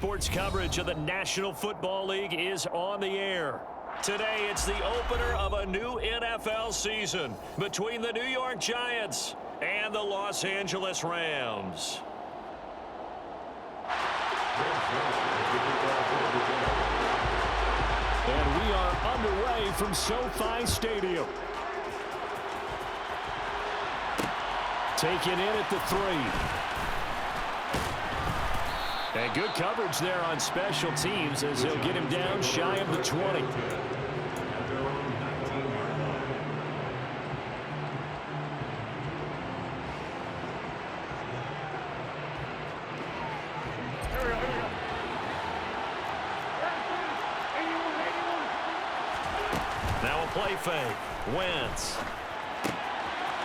sports coverage of the National Football League is on the air. Today, it's the opener of a new NFL season between the New York Giants and the Los Angeles Rams. And we are underway from SoFi Stadium. Taken in at the 3. And good coverage there on special teams as he'll get him down shy of the 20. Now a play fake. Wentz.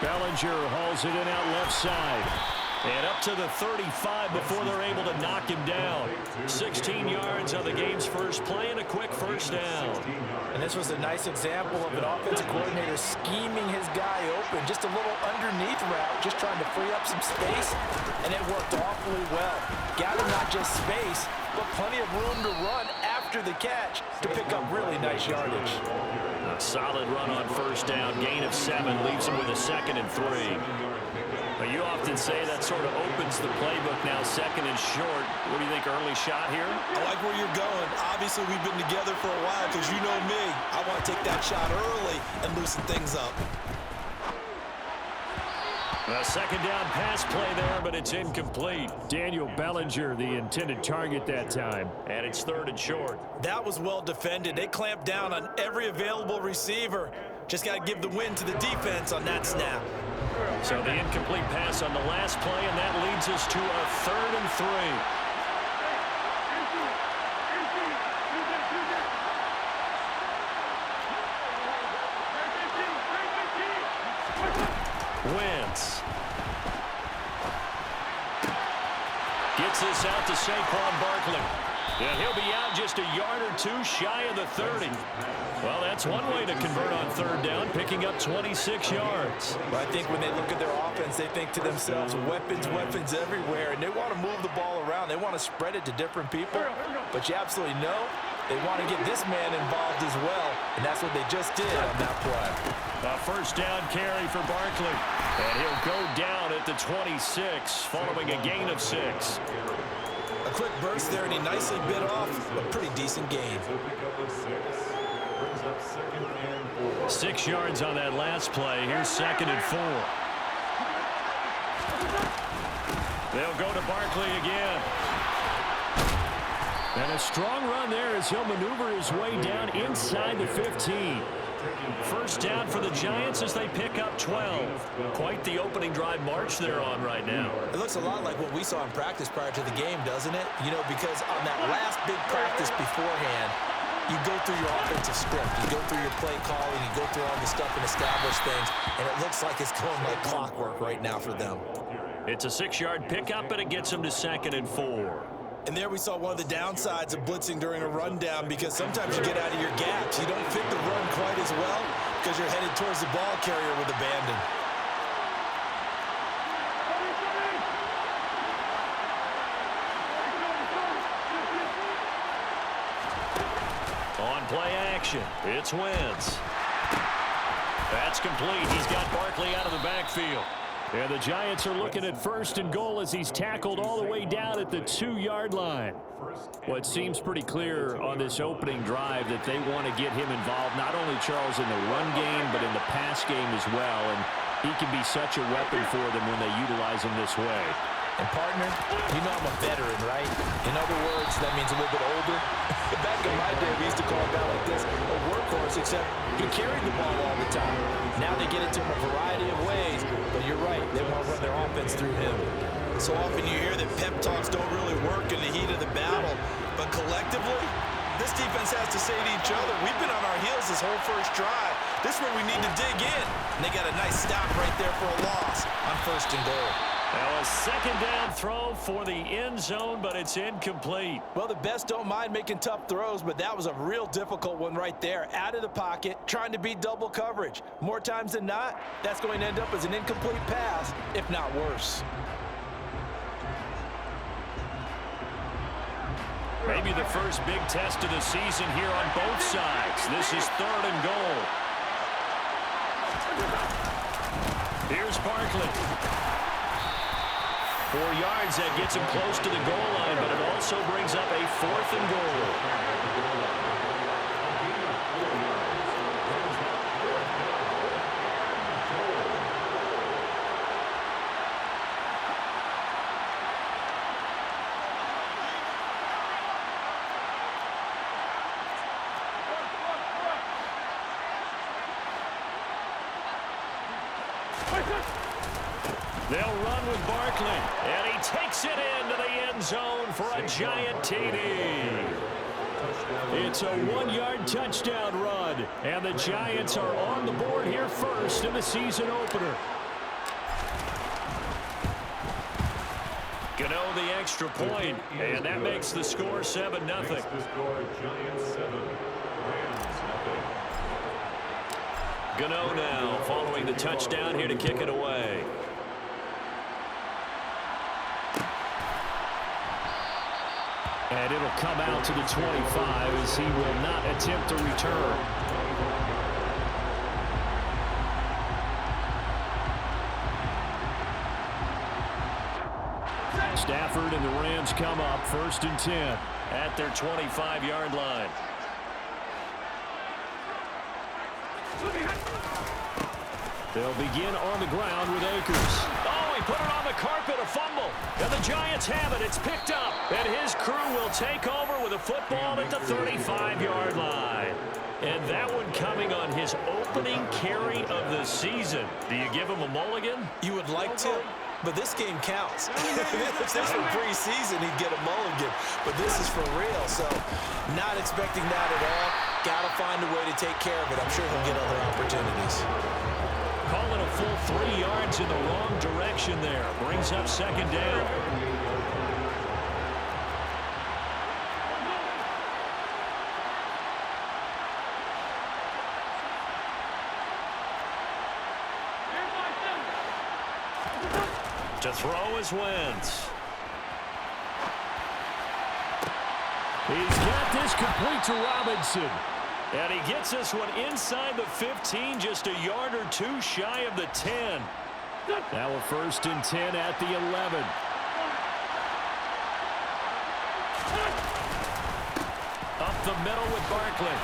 Bellinger hauls it in out left side. And up to the 35 before they're able to knock him down. 16 yards on the game's first play and a quick first down. And this was a nice example of an offensive coordinator scheming his guy open. Just a little underneath route, just trying to free up some space. And it worked awfully well. Gathered not just space, but plenty of room to run after the catch to pick up really nice yardage. A solid run on first down. Gain of 7 leaves him with a 2nd and 3. But you often say that sort of opens the playbook now, 2nd and short. What do you think, early shot here? I like where you're going. Obviously, we've been together for a while because you know me. I want to take that shot early and loosen things up. A 2nd down pass play there, but it's incomplete. Daniel Bellinger, the intended target that time. And it's 3rd and short. That was well defended. They clamped down on every available receiver. Just got to give the win to the defense on that snap. So the incomplete pass on the last play, and that leads us to a 3rd and 3. Wentz gets this out to Saquon Barkley. And he'll be out just a yard or 2 shy of the 30. Well, that's one way to convert on 3rd down, picking up 26 yards. But I think when they look at their offense, they think to themselves, weapons, weapons everywhere, and they want to move the ball around. They want to spread it to different people. But you absolutely know they want to get this man involved as well, and that's what they just did on that play. A first down carry for Barkley. And he'll go down at the 26, following a gain of 6. A quick burst there, and he nicely bit off a pretty decent gain. 6 yards on that last play. Here's 2nd and 4. They'll go to Barkley again. And a strong run there as he'll maneuver his way down inside the 15. First down for the Giants as they pick up 12. Quite the opening drive march they're on right now. It looks a lot like what we saw in practice prior to the game, doesn't it? You know, because on that last big practice beforehand, you go through your offensive script, you go through your play calling, you go through all the stuff and establish things, and it looks like it's going like clockwork right now for them. It's a 6-yard pickup, and it gets them to 2nd and 4. And there we saw one of the downsides of blitzing during a rundown, because sometimes you get out of your gaps. You don't fit the run quite as well because you're headed towards the ball carrier with abandon. On play action, it's Wentz. That's complete. He's got Barkley out of the backfield. And the Giants are looking at 1st and goal as he's tackled all the way down at the 2-yard line. Well, it seems pretty clear on this opening drive that they want to get him involved, not only, Charles, in the run game, but in the pass game as well. And he can be such a weapon for them when they utilize him this way. And, partner, you know I'm a veteran, right? In other words, that means a little bit older. Back in my day, we used to call a guy like this a workhorse, except he carried the ball all the time. Now they get it to him a variety of ways. But you're right, they want to run their offense through him. So often you hear that pep talks don't really work in the heat of the battle. But collectively, this defense has to say to each other, we've been on our heels this whole first drive. This is where we need to dig in. And they got a nice stop right there for a loss on 1st and goal. Now a 2nd down throw for the end zone, but it's incomplete. Well, the best don't mind making tough throws, but that was a real difficult one right there. Out of the pocket, trying to beat double coverage. More times than not, that's going to end up as an incomplete pass, if not worse. Maybe the first big test of the season here on both sides. This is 3rd and goal. Here's Barkley. 4 yards, that gets him close to the goal line, but it also brings up a 4th and goal. They'll run with Barkley, and he takes it into the end zone for a giant TD. It's a 1-yard touchdown run, and the Giants are on the board here first in the season opener. Gano the extra point, and that makes the score 7-0. Gano now following the touchdown here to kick it away. And it'll come out to the 25 as he will not attempt to return. Stafford and the Rams come up 1st and 10 at their 25-yard line. They'll begin on the ground with Akers. Oh, he put it on the carpet, a fumble. And the Giants have it. It's picked up. And his crew will take over with a football at the 35-yard line. And that one coming on his opening carry of the season. Do you give him a mulligan? You would like to, but this game counts. If this were preseason, he'd get a mulligan. But this is for real, so not expecting that at all. Got to find a way to take care of it. I'm sure he'll get other opportunities. Call it a full 3 yards in the wrong direction there. Brings up 2nd down. To throw is Wentz. He's got this complete to Robinson. And he gets this one inside the 15, just a yard or 2 shy of the 10. Now a 1st and 10 at the 11. Up the middle with Barkley.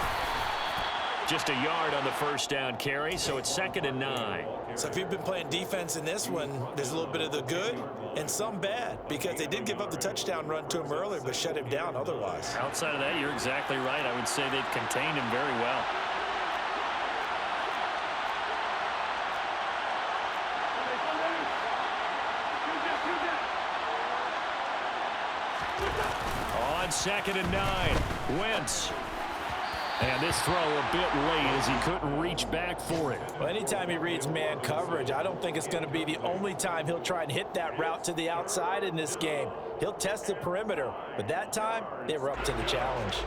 Just a yard on the 1st down carry, so it's 2nd and 9. So if you've been playing defense in this one, there's a little bit of the good and some bad, because they did give up the touchdown run to him earlier, but shut him down otherwise. Outside of that, you're exactly right. I would say they've contained him very well. On 2nd and 9, Wentz. And this throw a bit late as he couldn't reach back for it. Well, anytime he reads man coverage, I don't think it's going to be the only time he'll try and hit that route to the outside in this game. He'll test the perimeter, but that time they were up to the challenge.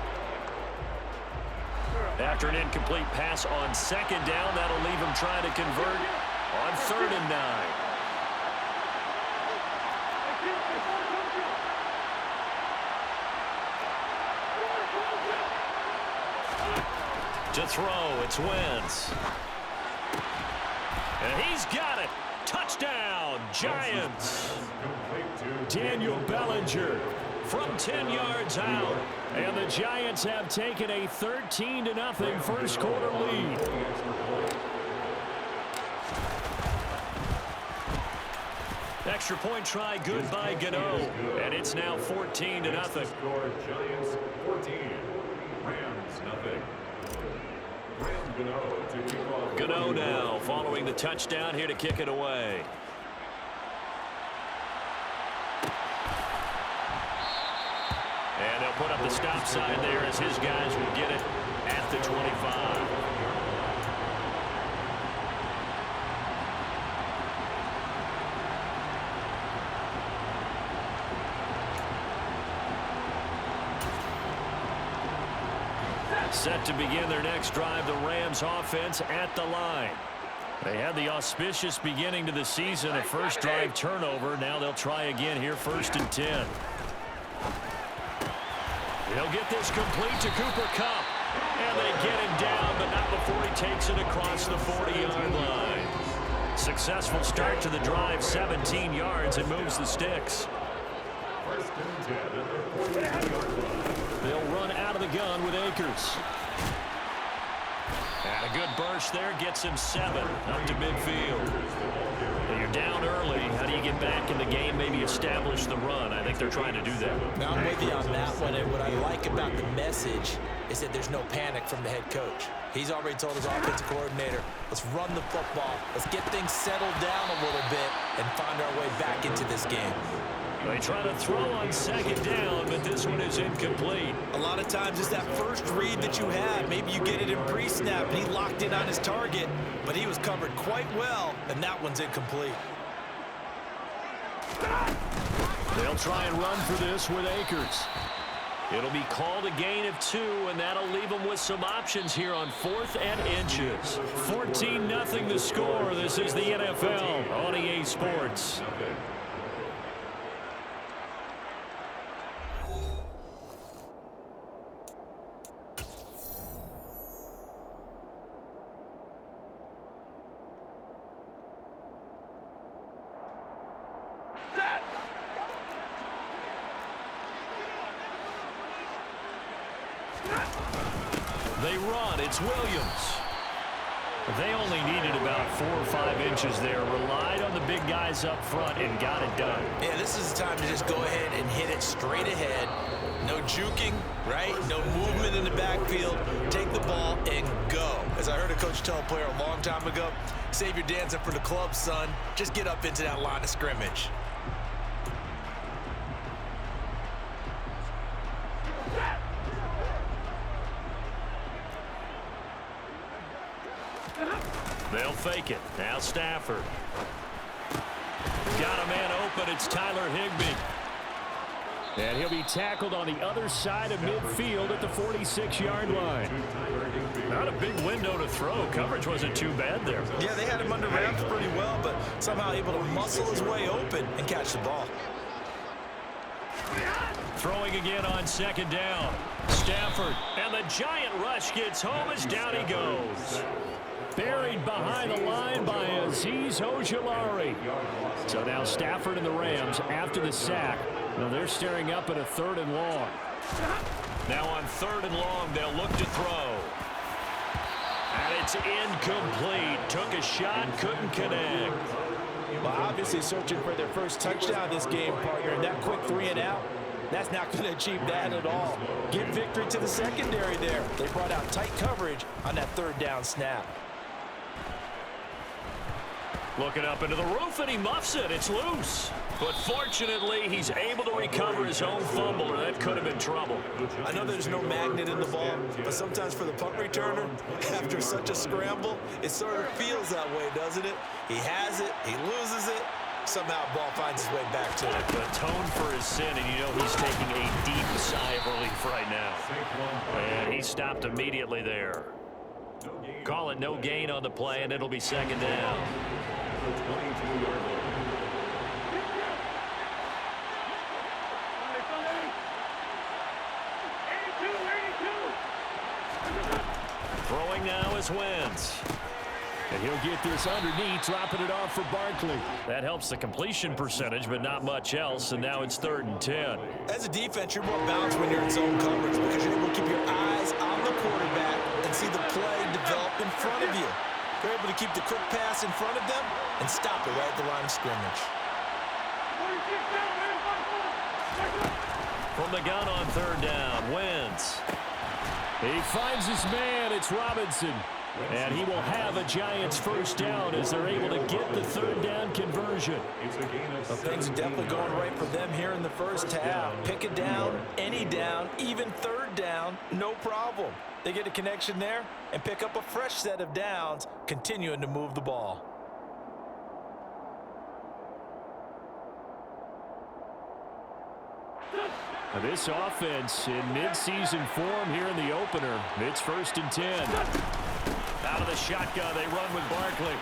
After an incomplete pass on 2nd down, that'll leave him trying to convert on 3rd and 9. To throw, it's Wentz. And he's got it. Touchdown, Giants. Daniel Bellinger from 10 yards out. And the Giants have taken a 13-0 first quarter lead. Extra point try good by Gano. And it's now 14-0. Giants 14, Rams nothing. Gano now following the touchdown here to kick it away. And they'll put up the stop sign there as his guys will get it at the 25. Set to begin their next drive, the Rams offense at the line. They had the auspicious beginning to the season, a first drive turnover. Now they'll try again here, 1st and 10. He'll get this complete to Cooper Kupp. And they get him down, but not before he takes it across the 40-yard line. Successful start to the drive, 17 yards, and moves the sticks. First and 10 at the 40-yard line. They'll run out of the gun with Akers. And a good burst there gets him 7 up to midfield. You're down early. How do you get back in the game, maybe establish the run? I think they're trying to do that. Now I'm with you on that one, and what I like about the message is that there's no panic from the head coach. He's already told his offensive coordinator, let's run the football, let's get things settled down a little bit and find our way back into this game. They try to throw on second down, but this one is incomplete. A lot of times it's that first read that you have. Maybe you get it in pre-snap, and he locked in on his target, but he was covered quite well, and that one's incomplete. They'll try and run for this with Akers. It'll be called a gain of 2, and that'll leave them with some options here on 4th and inches. 14-0 the score. This is the NFL on EA Sports. They run. It's Williams. They only needed about 4 or 5 inches there. Relied on the big guys up front and got it done. Yeah, this is the time to just go ahead and hit it straight ahead. No juking, right? No movement in the backfield. Take the ball and go. As I heard a coach tell a player a long time ago, save your dancing for the club, son. Just get up into that line of scrimmage. They'll fake it. Now Stafford. Got a man open. It's Tyler Higbee. And he'll be tackled on the other side of midfield at the 46-yard line. Not a big window to throw. Coverage wasn't too bad there. Yeah, they had him under wraps pretty well, but somehow able to muscle his way open and catch the ball. Throwing again on second down. Stafford. And the giant rush gets home as down he goes. Buried behind the line by Azeez Ojulari. So now Stafford and the Rams after the sack. Now they're staring up at a 3rd and long. Now on 3rd and long, they'll look to throw. And it's incomplete. Took a shot, couldn't connect. Well, obviously searching for their first touchdown this game, partner. And that quick 3 and out, that's not going to achieve that at all. Give victory to the secondary there. They brought out tight coverage on that 3rd down snap. Looking up into the roof, and he muffs it. It's loose. But fortunately, he's able to recover his own fumble, or that could have been trouble. I know there's no magnet in the ball, but sometimes for the punt returner, after such a scramble, it sort of feels that way, doesn't it? He has it, he loses it, somehow the ball finds its way back to it. The tone for his sin, and you know he's taking a deep sigh of relief right now. And he stopped immediately there. Call it no gain on the play, and it'll be second down. Throwing now is Wentz. And he'll get this underneath, dropping it off for Barkley. That helps the completion percentage, but not much else, and now it's 3rd and 10. As a defense, you're more balanced when you're in zone coverage because you're able to keep your eyes on the quarterback and see the play develop in front of you. You're able to keep the quick pass in front of them and stop it right at the line of scrimmage. From the gun on 3rd down, Wentz. He finds his man. It's Robinson. And he will have a Giants first down as they're able to get the 3rd down conversion. Well, things are definitely going right for them here in the first half. Pick it down, any down, even 3rd down, no problem. They get a connection there and pick up a fresh set of downs, continuing to move the ball. Now this offense in midseason form here in the opener. It's 1st and 10. Out of the shotgun, they run with Barkley.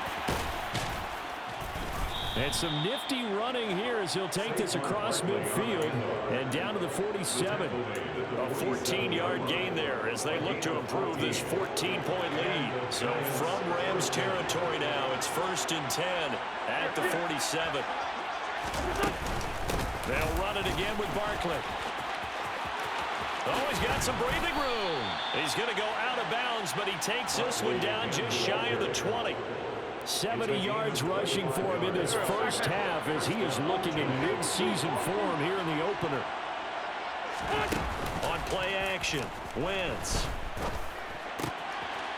And some nifty running here as he'll take this across midfield and down to the 47. A 14-yard gain there as they look to improve this 14-point lead. So from Rams territory now, it's 1st and 10 at the 47. They'll run it again with Barkley. Oh, he's got some breathing room. He's going to go out of bounds, but he takes this one down just shy of the 20. 70 yards rushing for him in this first half as he is looking in mid-season form here in the opener. On play action, Wentz.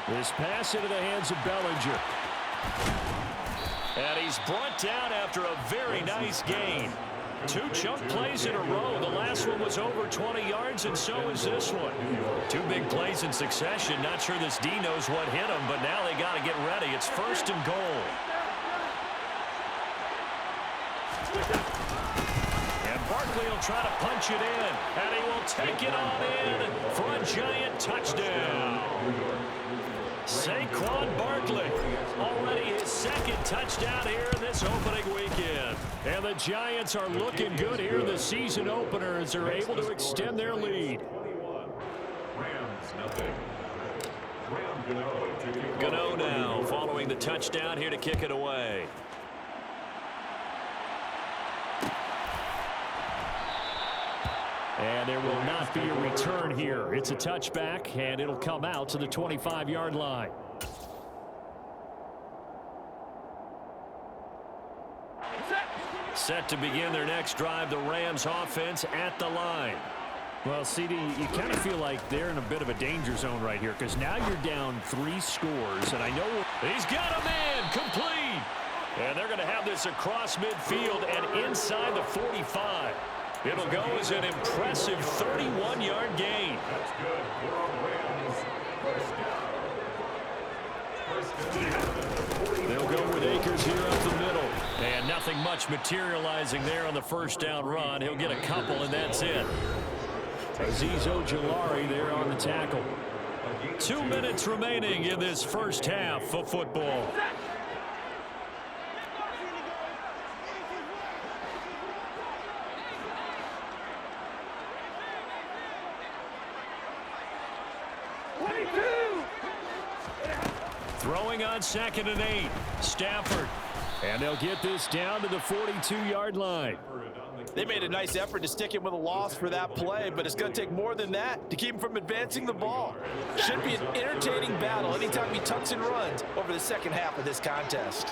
This pass into the hands of Bellinger. And he's brought down after a very nice gain. 2 chunk plays in a row. The last one was over 20 yards, and so is this one. 2 big plays in succession. Not sure this D knows what hit him, but now they got to get ready. It's 1st and goal. And Barkley will try to punch it in, and he will take it on in for a giant touchdown. Saquon Barkley, already his 2nd touchdown here in this opening weekend. And the Giants are looking good here in the season opener as they're able to extend their lead. Gano now following the touchdown here to kick it away. And there will not be a return here. It's a touchback, and it'll come out to the 25-yard line. Set to begin their next drive, the Rams offense at the line. Well, CD, you kind of feel like they're in a bit of a danger zone right here because now you're down 3 scores, and I know he's got a man complete. And they're going to have this across midfield and inside the 45. It'll go as an impressive 31-yard gain. That's good. They'll go with Akers here up the middle. And nothing much materializing there on the first down run. He'll get a couple, and that's it. Azeez Ojulari there on the tackle. 2 minutes remaining in this first half of football. Throwing on 2nd and 8. Stafford. And they'll get this down to the 42-yard line. They made a nice effort to stick him with a loss for that play, but it's going to take more than that to keep him from advancing the ball. Should be an entertaining battle anytime he tucks and runs over the second half of this contest.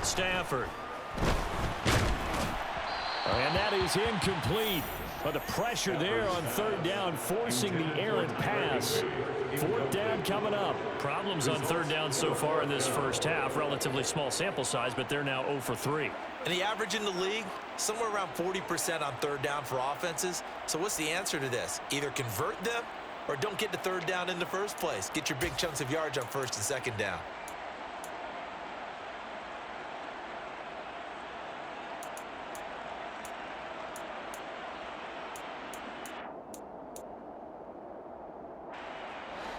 Stafford. And that is incomplete. But the pressure there on 3rd down, forcing the errant pass. 4th down coming up. Problems on 3rd down so far in this first half. Relatively small sample size, but they're now 0 for 3. And the average in the league, somewhere around 40% on 3rd down for offenses. So what's the answer to this? Either convert them or don't get to 3rd down in the first place. Get your big chunks of yards on 1st and 2nd down.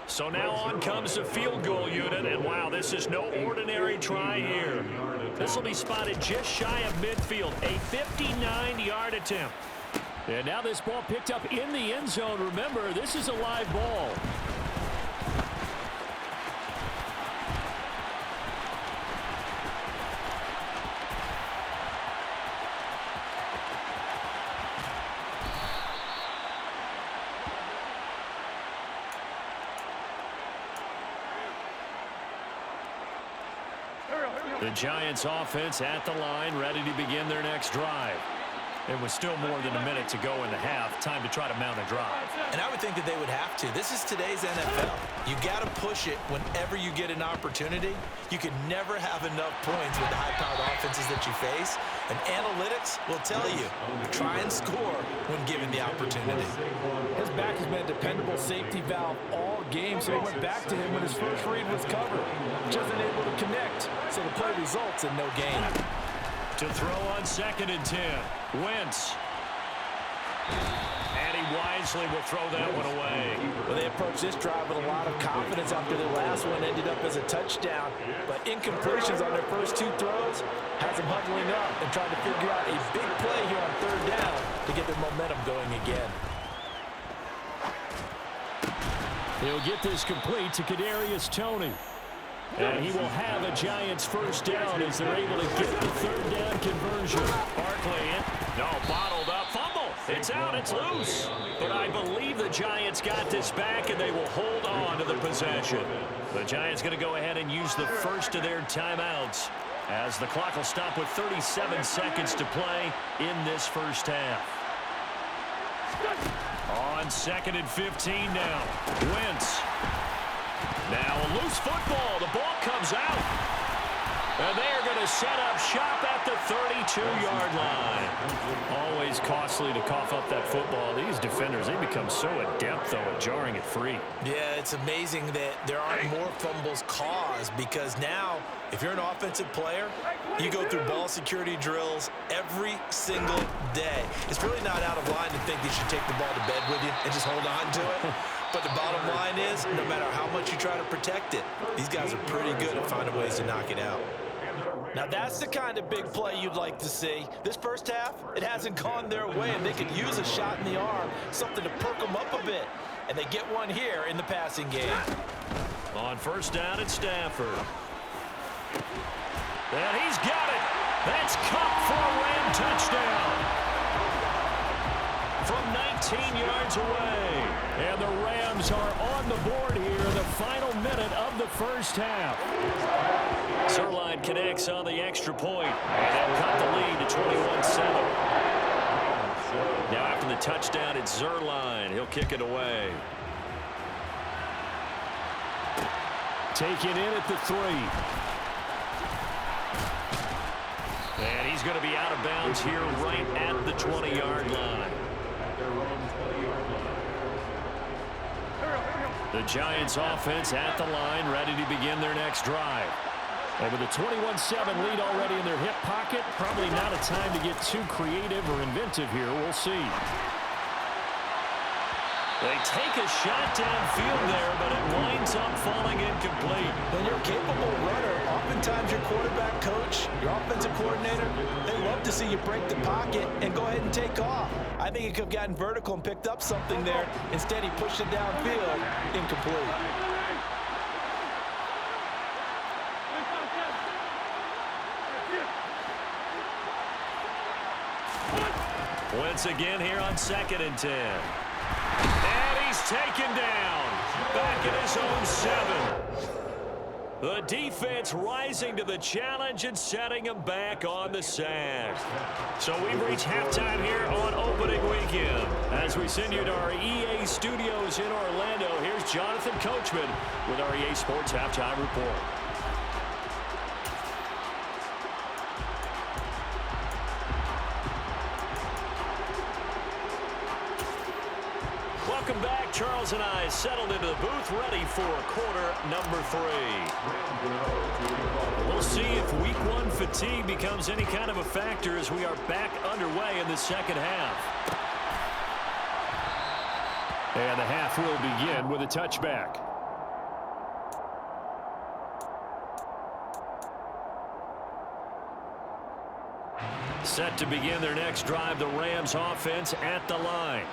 So now on comes the field goal unit, and wow, this is no ordinary try here. This will be spotted just shy of midfield, a 59-yard attempt. And now this ball picked up in the end zone. Remember, this is a live ball. The Giants offense at the line, ready to begin their next drive. It was still more than a minute to go in the half. Time to try to mount a drive. And I would think that they would have to. This is today's NFL. You got to push it whenever you get an opportunity. You can never have enough points with the high-powered offenses that you face. And analytics will tell you, try and score when given the opportunity. His back has been a dependable safety valve all game, so he went back to him when his first read was covered. Just unable to connect, so the play results in no gain. To throw on 2nd and 10. Wentz. And he winds wisely will throw that one away. Well, they approached this drive with a lot of confidence after their last one ended up as a touchdown. But incompletions on their first two throws has them huddling up and trying to figure out a big play here on third down to get their momentum going again. He'll get this complete to Kadarius Toney. And he will have a Giants first down as they're able to get the third down conversion. Barkley in. No, bottled up. Fumble. It's out. It's loose. But I believe the Giants got this back, and they will hold on to the possession. The Giants going to go ahead and use the first of their timeouts as the clock will stop with 37 seconds to play in this first half. On 2nd and 15 now. Wentz. Now a loose football. The ball comes out. And they're going to set up shop at the 32-yard line. Always costly to cough up that football. These defenders, they become so adept, though, at jarring it free. Yeah, it's amazing that there aren't more fumbles caused because now, if you're an offensive player, you go through ball security drills every single day. It's really not out of line to think you should take the ball to bed with you and just hold on to it. But the bottom line is, no matter how much you try to protect it, these guys are pretty good at finding ways to knock it out. Now that's the kind of big play you'd like to see. This first half, it hasn't gone their way, and they could use a shot in the arm, something to perk them up a bit. And they get one here in the passing game. On first down at Stafford. And he's got it. That's Cup for a Ram touchdown. From 19 yards away. And the Rams are on the board here in the final minute of the first half. Zerline connects on the extra point, and they'll cut the lead to 21-7. Now after the touchdown, it's Zerline. He'll kick it away. Taken in at the 3. And he's going to be out of bounds here right at the 20-yard line. The Giants offense at the line, ready to begin their next drive. And with a 21-7 lead already in their hip pocket, probably not a time to get too creative or inventive here. We'll see. They take a shot downfield there, but it winds up falling incomplete. When you're a capable runner, oftentimes your quarterback coach, your offensive coordinator, they love to see you break the pocket and go ahead and take off. I think he could have gotten vertical and picked up something there. Instead, he pushed it downfield, incomplete. Once again here on 2nd and 10. And he's taken down. Back at his own 7. The defense rising to the challenge and setting him back on the sack. So we've reached halftime here on opening weekend. As we send you to our EA studios in Orlando, here's Jonathan Coachman with our EA Sports Halftime Report. Welcome back. Charles and I settled into the booth, ready for quarter number 3. We'll see if week 1 fatigue becomes any kind of a factor as we are back underway in the second half. And the half will begin with a touchback. Set to begin their next drive, the Rams offense at the line.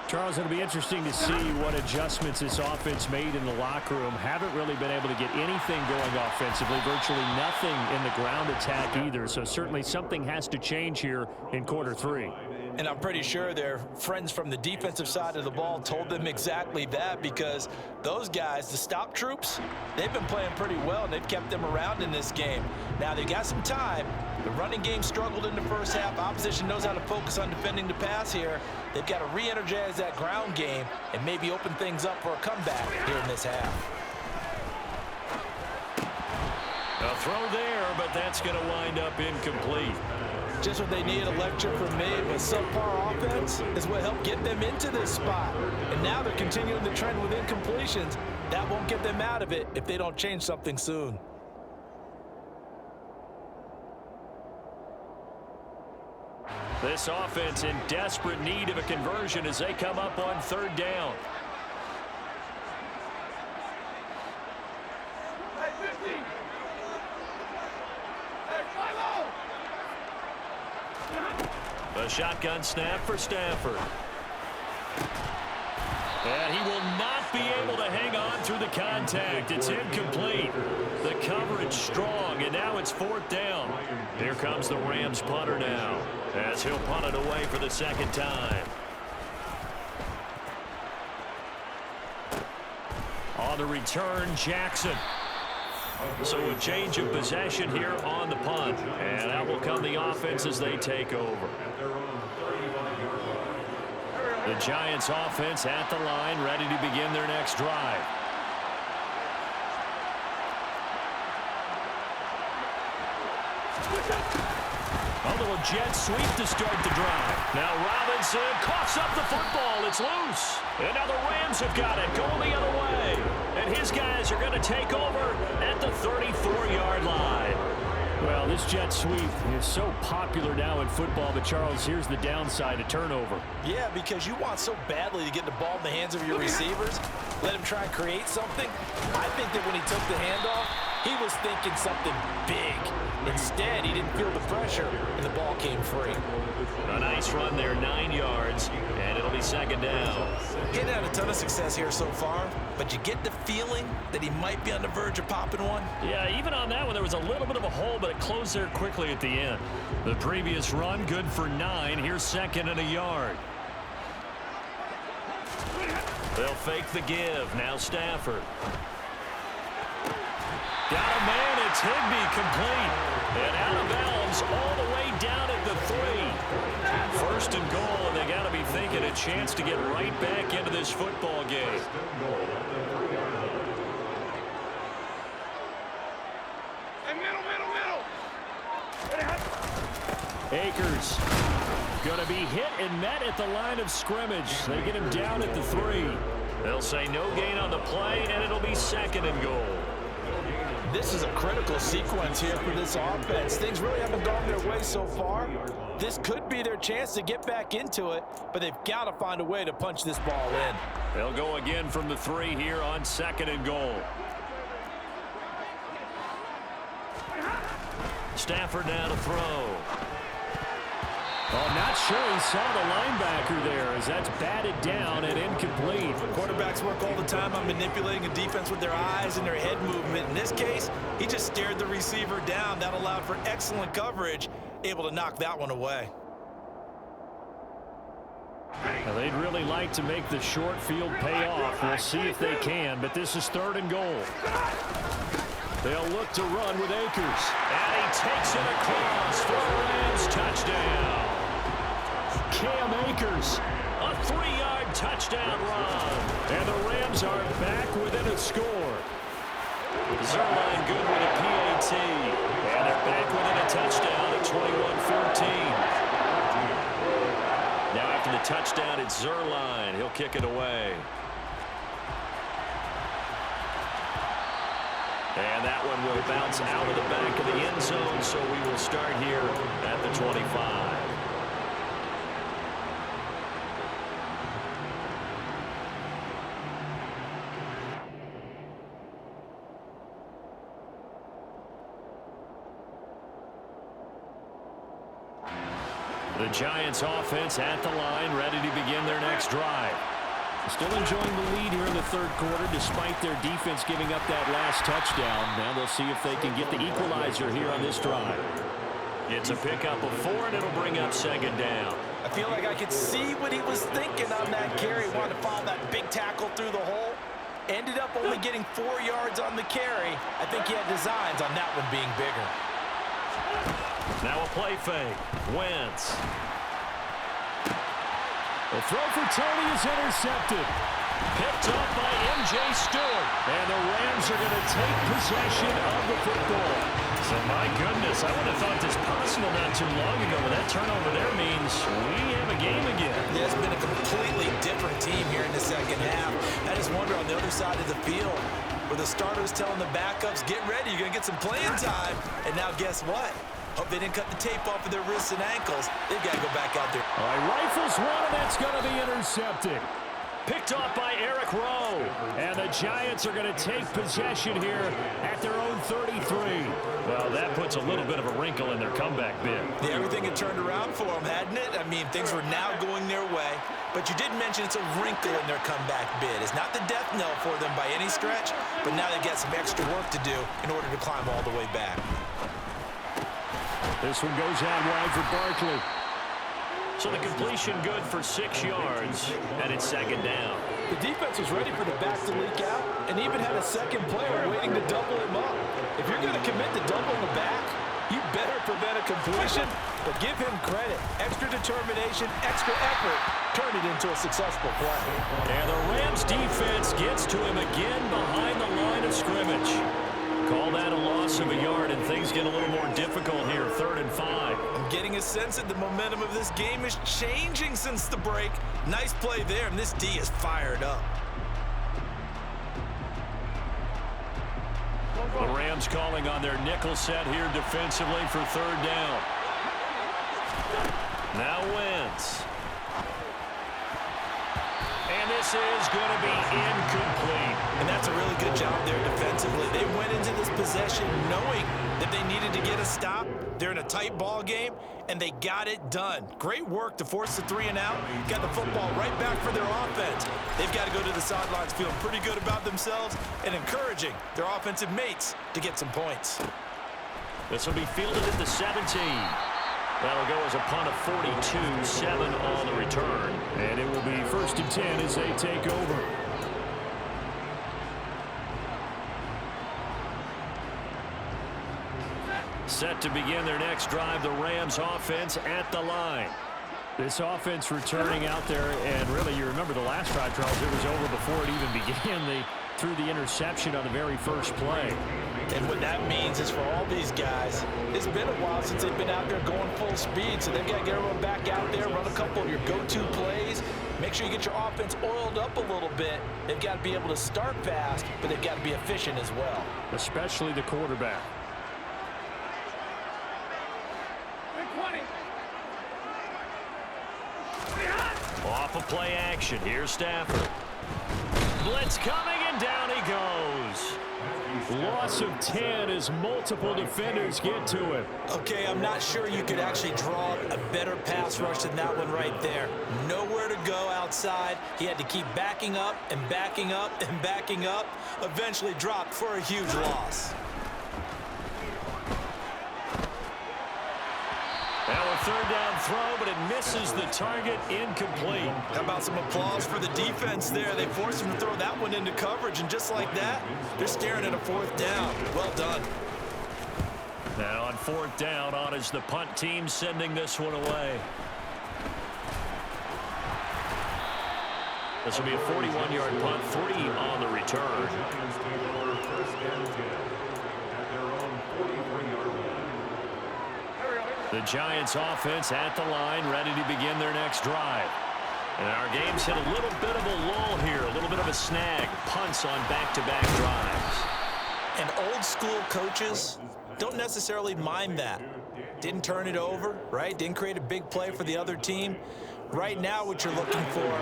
Charles, it'll be interesting to see what adjustments this offense made in the locker room. Haven't really been able to get anything going offensively, virtually nothing in the ground attack either. So certainly something has to change here in quarter 3. And I'm pretty sure their friends from the defensive side of the ball told them exactly that, because those guys, the stop troops, they've been playing pretty well, and they've kept them around in this game. Now, they got some time. The running game struggled in the first half. Opposition knows how to focus on defending the pass here. They've got to re-energize that ground game and maybe open things up for a comeback here in this half. A throw there, but that's going to wind up incomplete. Just what they need, a lecture from me, but subpar offense is what helped get them into this spot. And now they're continuing the trend with incompletions. That won't get them out of it if they don't change something soon. This offense in desperate need of a conversion as they come up on 3rd down. A shotgun snap for Stafford. And he will not be able to hang on through the contact. It's incomplete. The coverage strong, and now it's 4th down. Here comes the Rams punter now, as he'll punt it away for the 2nd time. On the return, Jackson. So a change of possession here on the punt. And out will come the offense as they take over. The Giants offense at the line, ready to begin their next drive. A little jet sweep to start the drive. Now Robinson coughs up the football. It's loose. And now the Rams have got it, going the other way. And his guys are going to take over at the 34-yard line. Well, this jet sweep is so popular now in football, but Charles, here's the downside, a turnover. Yeah, because you want so badly to get the ball in the hands of your receivers, let him try and create something. I think that when he took the handoff, he was thinking something big. Instead, he didn't feel the pressure, and the ball came free. A nice run there, 9 yards, and it'll be 2nd down. Getting had a ton of success here so far, but you get the feeling that he might be on the verge of popping one. Yeah, even on that one, there was a little bit of a hole, but it closed there quickly at the end. The previous run, good for 9. Here's 2nd and a yard. They'll fake the give. Now Stafford. Got a man. It's Higbee, complete. And out of bounds all the way down at the 3. 1st and goal, and they got to be thinking a chance to get right back into this football game. Akers going to be hit and met at the line of scrimmage. They get him down at the 3. They'll say no gain on the play, and it'll be 2nd and goal. This is a critical sequence here for this offense. Things really haven't gone their way so far. This could be their chance to get back into it, but they've got to find a way to punch this ball in. They'll go again from the 3 here on 2nd and goal. Stafford now to throw. Oh, not sure he saw the linebacker there as that's batted down and incomplete. Quarterbacks work all the time on manipulating a defense with their eyes and their head movement. In this case, he just stared the receiver down. That allowed for excellent coverage, able to knock that one away. Now, they'd really like to make the short field pay off. We'll see if they can, but this is 3rd and goal. They'll look to run with Akers. And he takes it across for a Rams touchdown. Cam Akers, a 3-yard touchdown run. And the Rams are back within a score. Zerline good with a PAT. And they're back within a touchdown at 21-14. Now after the touchdown, it's Zerline. He'll kick it away. And that one will bounce out of the back of the end zone, so we will start here at the 25. The Giants offense at the line, ready to begin their next drive. Still enjoying the lead here in the 3rd quarter, despite their defense giving up that last touchdown. Now they'll see if they can get the equalizer here on this drive. It's a pickup of 4, and it'll bring up 2nd down. I feel like I could see what he was thinking on that carry. Wanted to follow that big tackle through the hole. Ended up only getting 4 yards on the carry. I think he had designs on that one being bigger. Now a play fake. Wentz. The throw for Tony is intercepted. Picked up by M.J. Stewart. And the Rams are going to take possession of the football. So, my goodness, I would have thought this possible not too long ago, but that turnover there means we have a game again. Yeah, it's been a completely different team here in the 2nd half. I just wonder on the other side of the field, where the starters telling the backups, get ready, you're going to get some playing time. And now guess what? Hope they didn't cut the tape off of their wrists and ankles. They've got to go back out there. All right, rifles one, and that's going to be intercepted. Picked off by Eric Rowe. And the Giants are going to take possession here at their own 33. Well, that puts a little bit of a wrinkle in their comeback bid. Yeah, everything had turned around for them, hadn't it? I mean, things were now going their way. But you did mention it's a wrinkle in their comeback bid. It's not the death knell for them by any stretch, but now they've got some extra work to do in order to climb all the way back. This one goes out wide for Barkley. So the completion good for 6 yards, and it's second down. The defense was ready for the back to leak out and even had a second player waiting to double him up. If you're going to commit to doubling the back, you better prevent a completion, but give him credit. Extra determination, extra effort, turn it into a successful play. And the Rams defense gets to him again behind the line of scrimmage. Call that a loss of a yard, and things get a little more difficult here, 3rd and 5. I'm getting a sense that the momentum of this game is changing since the break. Nice play there, and this D is fired up. The Rams calling on their nickel set here defensively for 3rd down. Now Wentz. And this is going to be incomplete. And that's a really good job there defensively. They went into this possession knowing that they needed to get a stop. They're in a tight ball game, and they got it done. Great work to force the 3 and out. Got the football right back for their offense. They've got to go to the sidelines feeling pretty good about themselves and encouraging their offensive mates to get some points. This will be fielded at the 17. That'll go as a punt of 42, 7 on the return. And it will be 1st and 10 as they take over. Set to begin their next drive, the Rams offense at the line. This offense returning out there, and really you remember the last drive, Charles, it was over before it even began. They threw the interception on the very first play. And what that means is for all these guys, it's been a while since they've been out there going full speed, so they've got to get everyone back out there, run a couple of your go-to plays, make sure you get your offense oiled up a little bit. They've got to be able to start fast, but they've got to be efficient as well. Especially the quarterback. Off of play action. Here's Stafford. Blitz coming, and down he goes. Loss of 10 as multiple defenders get to him. Okay, I'm not sure you could actually draw a better pass rush than that one right there. Nowhere to go outside. He had to keep backing up and backing up and backing up. Eventually dropped for a huge loss. Now a 3rd down throw, but it misses the target, incomplete. How about some applause for the defense there? They forced him to throw that one into coverage, and just like that, they're staring at a 4th down. Well done. Now on 4th down, on is the punt team sending this one away. This will be a 41-yard punt, 40 on the return. The Giants offense at the line, ready to begin their next drive. And our game's hit a little bit of a lull here, a little bit of a snag. Punts on back-to-back drives. And old school coaches don't necessarily mind that. Didn't turn it over, right? Didn't create a big play for the other team. Right now what you're looking for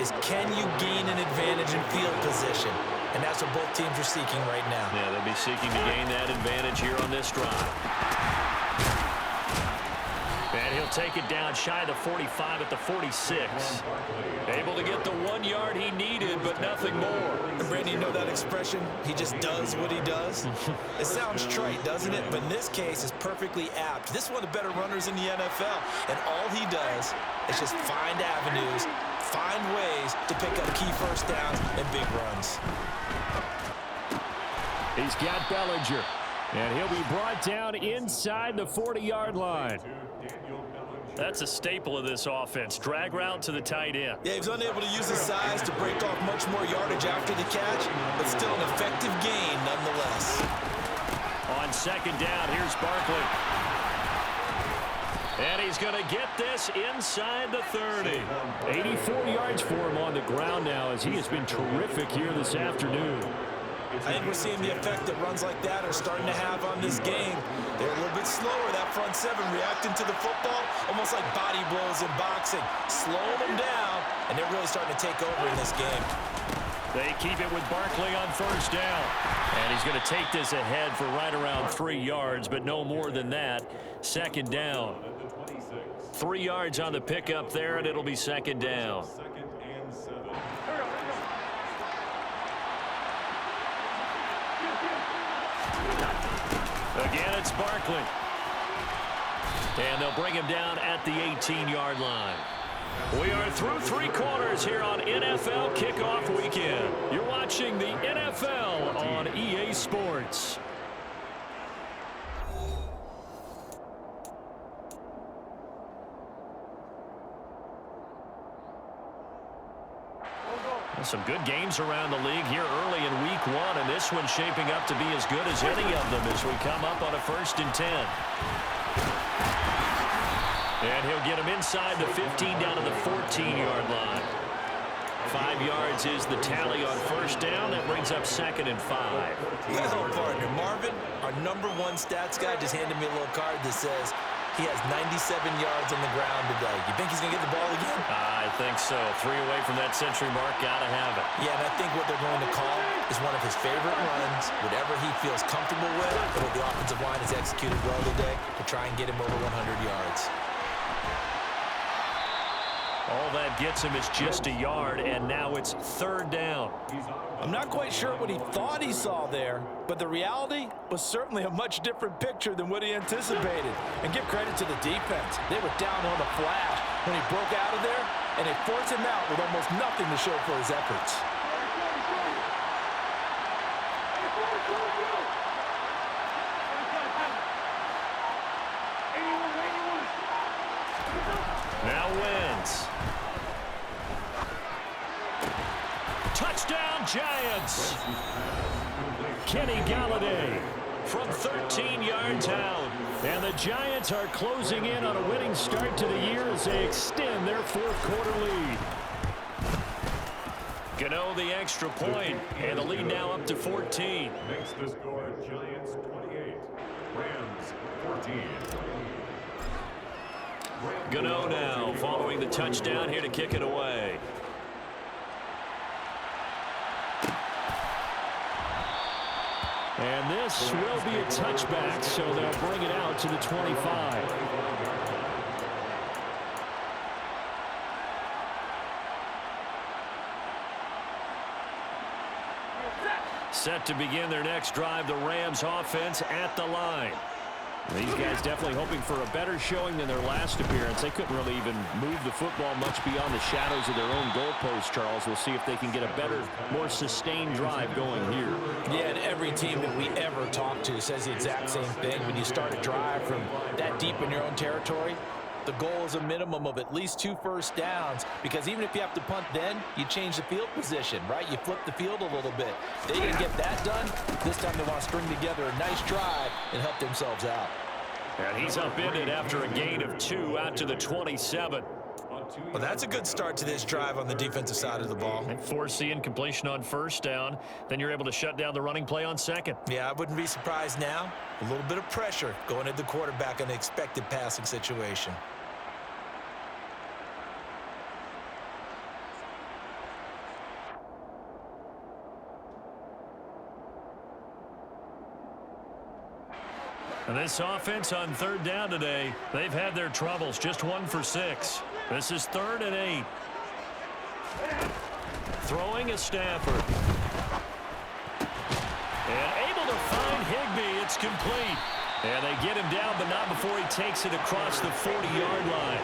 is, can you gain an advantage in field position? And that's what both teams are seeking right now. Yeah, they'll be seeking to gain that advantage here on this drive. And he'll take it down shy of the 45 at the 46. Able to get the 1 yard he needed, but nothing more. And Brandon, you know that expression? He just does what he does? It sounds trite, doesn't it? But in this case, it's perfectly apt. This is one of the better runners in the NFL. And all he does is just find avenues, find ways to pick up key 1st downs and big runs. He's got Bellinger. And he'll be brought down inside the 40-yard line. That's a staple of this offense. Drag route to the tight end. Yeah, he was unable to use his size to break off much more yardage after the catch, but still an effective gain nonetheless. On 2nd down, here's Barkley. And he's going to get this inside the 30. 84 yards for him on the ground now, as he has been terrific here this afternoon. I think we're seeing the effect that runs like that are starting to have on this game. They're a little bit slower, that front seven, reacting to the football, almost like body blows in boxing, slowing them down, and they're really starting to take over in this game. They keep it with Barkley on first down. And he's going to take this ahead for right around 3 yards, but no more than that. Second down. 3 yards on the pickup there, and it'll be second down. Again, it's Barkley. And they'll bring him down at the 18-yard line. We are through 3 quarters here on NFL Kickoff Weekend. You're watching the NFL on EA Sports. Some good games around the league here early in week 1, and this one's shaping up to be as good as any of them as we come up on a 1st and 10. And he'll get him inside the 15 down to the 14-yard line. 5 yards is the tally on first down. That brings up 2nd and 5. Well, partner, Marvin, our #1 stats guy, just handed me a little card that says he has 97 yards on the ground today. You think he's going to get the ball again? I think so. 3 away from that century mark. Got to have it. Yeah, and I think what they're going to call is one of his favorite runs, whatever he feels comfortable with, and what the offensive line has executed well today to try and get him over 100 yards. All that gets him is just a yard, and now it's 3rd down. I'm not quite sure what he thought he saw there, but the reality was certainly a much different picture than what he anticipated. And give credit to the defense. They were down on the flash when he broke out of there, and they forced him out with almost nothing to show for his efforts. Now wins. Touchdown, Giants. Kenny Galladay from 13 yards out. And the Giants are closing in on a winning start to the year as they extend their 4th quarter lead. Gano the extra point, and the lead now up to 14. Makes the score Giants 28, Rams 14. Gano now following the touchdown here to kick it away. And this will be a touchback, so they'll bring it out to the 25. Set to begin their next drive, the Rams offense at the line. These guys definitely hoping for a better showing than their last appearance. They couldn't really even move the football much beyond the shadows of their own goalpost, Charles. We'll see if they can get a better, more sustained drive going here. Yeah, and every team that we ever talk to says the exact same thing. When you start a drive from that deep in your own territory, the goal is a minimum of at least 2 first downs, because even if you have to punt then, you change the field position, right? You flip the field a little bit. They didn't get that done. This time they want to string together a nice drive and help themselves out. And he's upended after a gain of 2 out to the 27. Well, that's a good start to this drive on the defensive side of the ball. And foreseeing completion on first down, then you're able to shut down the running play on second. Yeah, I wouldn't be surprised now. A little bit of pressure going at the quarterback in an expected passing situation. And this offense on 3rd down today, they've had their troubles. Just 1 for 6. This is 3rd and 8. Throwing is Stafford. And able to find Higbee. It's complete. And they get him down, but not before he takes it across the 40-yard line.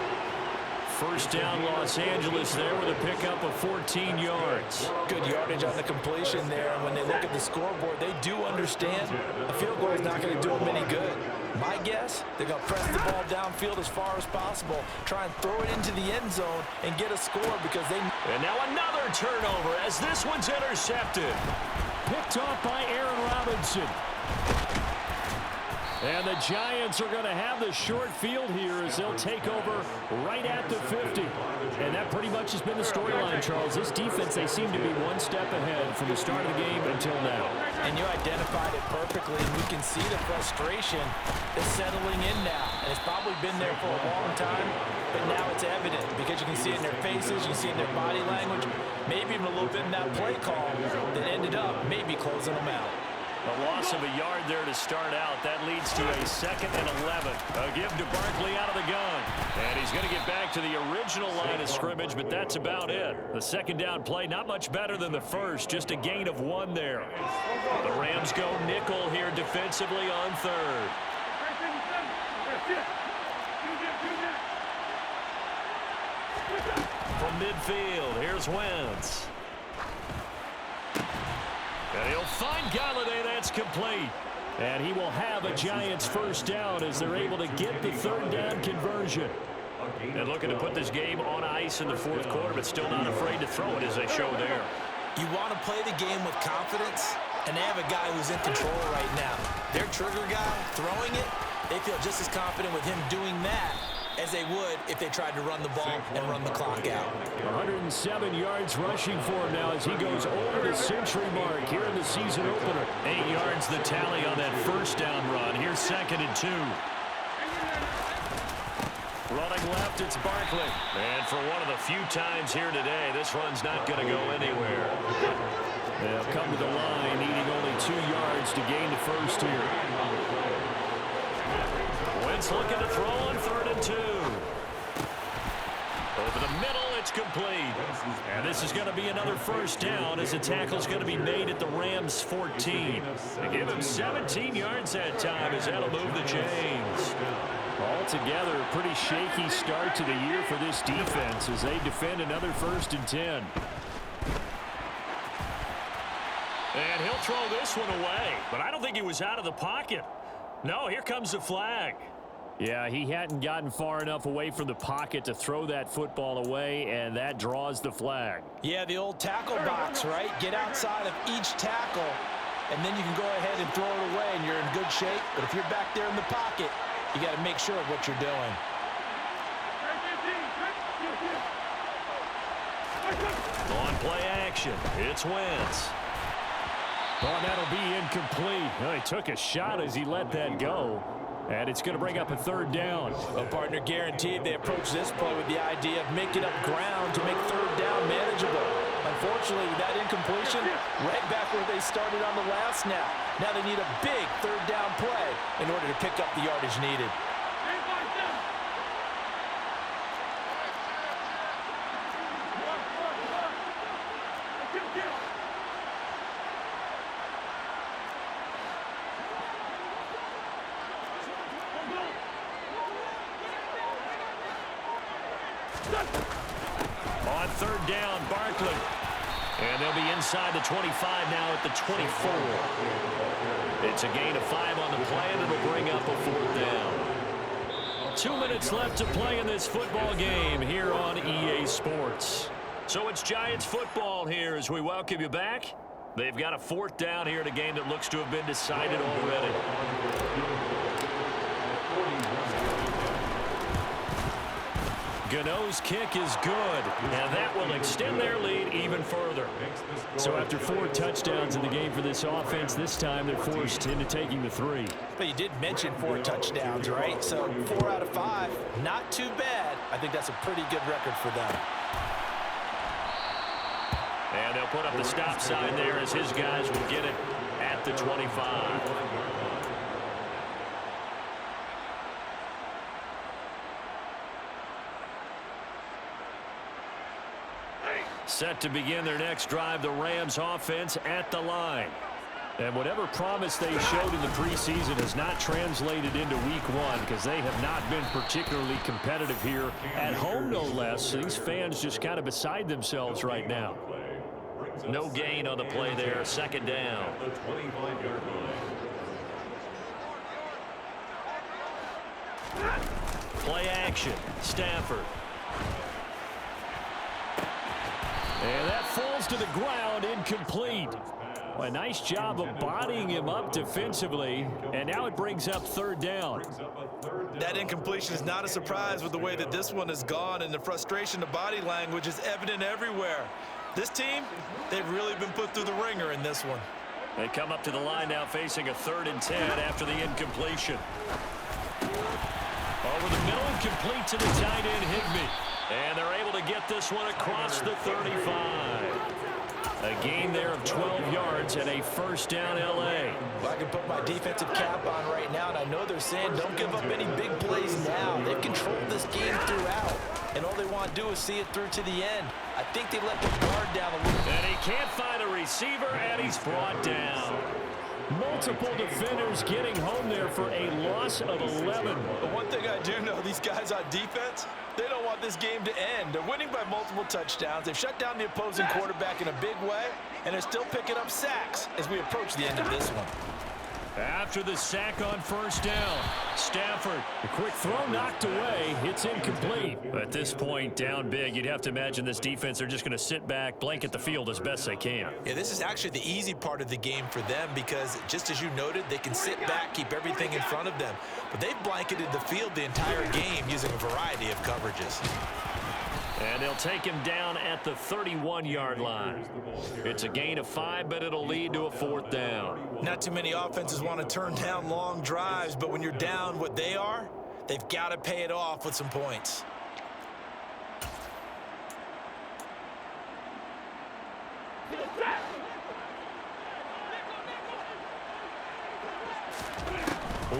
First down, Los Angeles there with a pickup of 14 yards. Good yardage on the completion there. And when they look at the scoreboard, they do understand a field goal is not going to do them any good. My guess, they're going to press the ball downfield as far as possible, try and throw it into the end zone and get a score because they... And now another turnover as this one's intercepted. Picked off by Aaron Robinson. And the Giants are going to have the short field here as they'll take over right at the 50. And that pretty much has been the storyline, Charles. This defense, they seem to be one step ahead from the start of the game until now. And you identified it perfectly, and we can see the frustration is settling in now. And it's probably been there for a long time, but now it's evident because you can see it in their faces, you can see it in their body language, maybe even a little bit in that play call that ended up maybe closing them out. A loss of a yard there to start out. That leads to a 2nd and 11. A give to Barkley out of the gun. And he's going to get back to the original line of scrimmage, but that's about it. The second down play, not much better than the first, just a gain of 1 there. The Rams go nickel here defensively on 3rd. From midfield, here's Wentz. And he'll find Galladay. That's complete. And he will have a Giants first down as they're able to get the 3rd down conversion. And looking to put this game on ice in the 4th quarter, but still not afraid to throw it as they show there. You want to play the game with confidence, and they have a guy who's in control right now. Their trigger guy throwing it, they feel just as confident with him doing that as they would if they tried to run the ball and run the clock out. 107 yards rushing for him now as he goes over the century mark here in the season opener. 8 yards the tally on that first down run. Here's 2nd and 2. Running left, it's Barkley. And for one of the few times here today, this run's not going to go anywhere. They'll come to the line, needing only 2 yards to gain the first here. Wentz looking to throw on 3rd and 2. Over the middle, it's complete. And this is going to be another first down as the tackle's going to be made at the Rams' 14. They give him 17 yards that time as that'll move the chains. Altogether, a pretty shaky start to the year for this defense as they defend another 1st and 10. And he'll throw this one away, but I don't think he was out of the pocket. No, here comes the flag. Yeah, he hadn't gotten far enough away from the pocket to throw that football away, and that draws the flag. Yeah, the old tackle box, right? Get outside of each tackle, and then you can go ahead and throw it away, and you're in good shape. But if you're back there in the pocket, you got to make sure of what you're doing. On play action, it's Wentz. Oh, that'll be incomplete. Well, he took a shot as he let that go. And it's going to bring up a 3rd down. A partner guaranteed they approach this play with the idea of making up ground to make 3rd down manageable. Unfortunately, with that incompletion, right back where they started on the last snap. Now they need a big 3rd down play in order to pick up the yardage needed. On 3rd down, Barkley. And they'll be inside the 25 now at the 24. It's a gain of 5 on the play, and it'll bring up a 4th down. 2 minutes left to play in this football game here on EA Sports. So it's Giants football here as we welcome you back. They've got a 4th down here in a game that looks to have been decided already. Gano's kick is good, and that will extend their lead even further. So after 4 touchdowns in the game for this offense, this time they're forced into taking the 3. But you did mention 4 touchdowns, right? So 4 out of 5, not too bad. I think that's a pretty good record for them. And they'll put up the stop sign there as his guys will get it at the 25. Set to begin their next drive, the Rams offense at the line. And whatever promise they showed in the preseason has not translated into week 1 because they have not been particularly competitive here at home, no less. These fans just kind of beside themselves right now. No gain on the play there, 2nd down. Play action, Stafford. And that falls to the ground, incomplete. A nice job of bodying him up defensively, and now it brings up third down. That incompletion is not a surprise with the way that this one has gone, and the frustration, the body language is evident everywhere. This team, they've really been put through the ringer in this one. They come up to the line now facing a 3rd and 10 after the incompletion. Over the middle, complete to the tight end, Higbee. And they're able to get this one across the 35. A gain there of 12 yards and a first down, L.A. Well, I can put my defensive cap on right now, and I know they're saying don't give up any big plays now. They've controlled this game throughout, and all they want to do is see it through to the end. I think they let the guard down a little bit. And he can't find a receiver, and he's brought down. Multiple defenders getting home there for a loss of 11. But one thing I do know, these guys on defense, they don't want this game to end. They're winning by multiple touchdowns. They've shut down the opposing quarterback in a big way, and they're still picking up sacks as we approach the end of this one. After the sack on first down, Stafford, a quick throw knocked away. It's incomplete. At this point, down big, you'd have to imagine this defense, they're just going to sit back, blanket the field as best they can. Yeah, this is actually the easy part of the game for them because, just as you noted, they can sit back, keep everything in front of them. But they've blanketed the field the entire game using a variety of coverages. And they'll take him down at the 31-yard line. It's a gain of 5, but it'll lead to a 4th down. Not too many offenses want to turn down long drives, but when you're down what they are, they've got to pay it off with some points.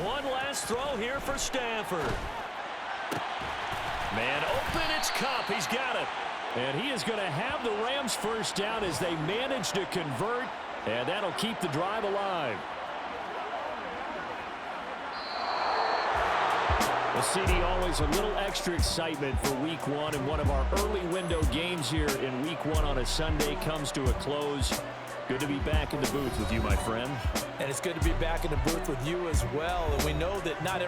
One last throw here for Stafford. Man open, it's Kupp. He's got it. And he is going to have the Rams first down as they manage to convert, and that'll keep the drive alive. Well, CD, always a little extra excitement for Week 1, and one of our early window games here in Week 1 on a Sunday comes to a close. Good to be back in the booth with you, my friend. And it's good to be back in the booth with you as well. And we know that not every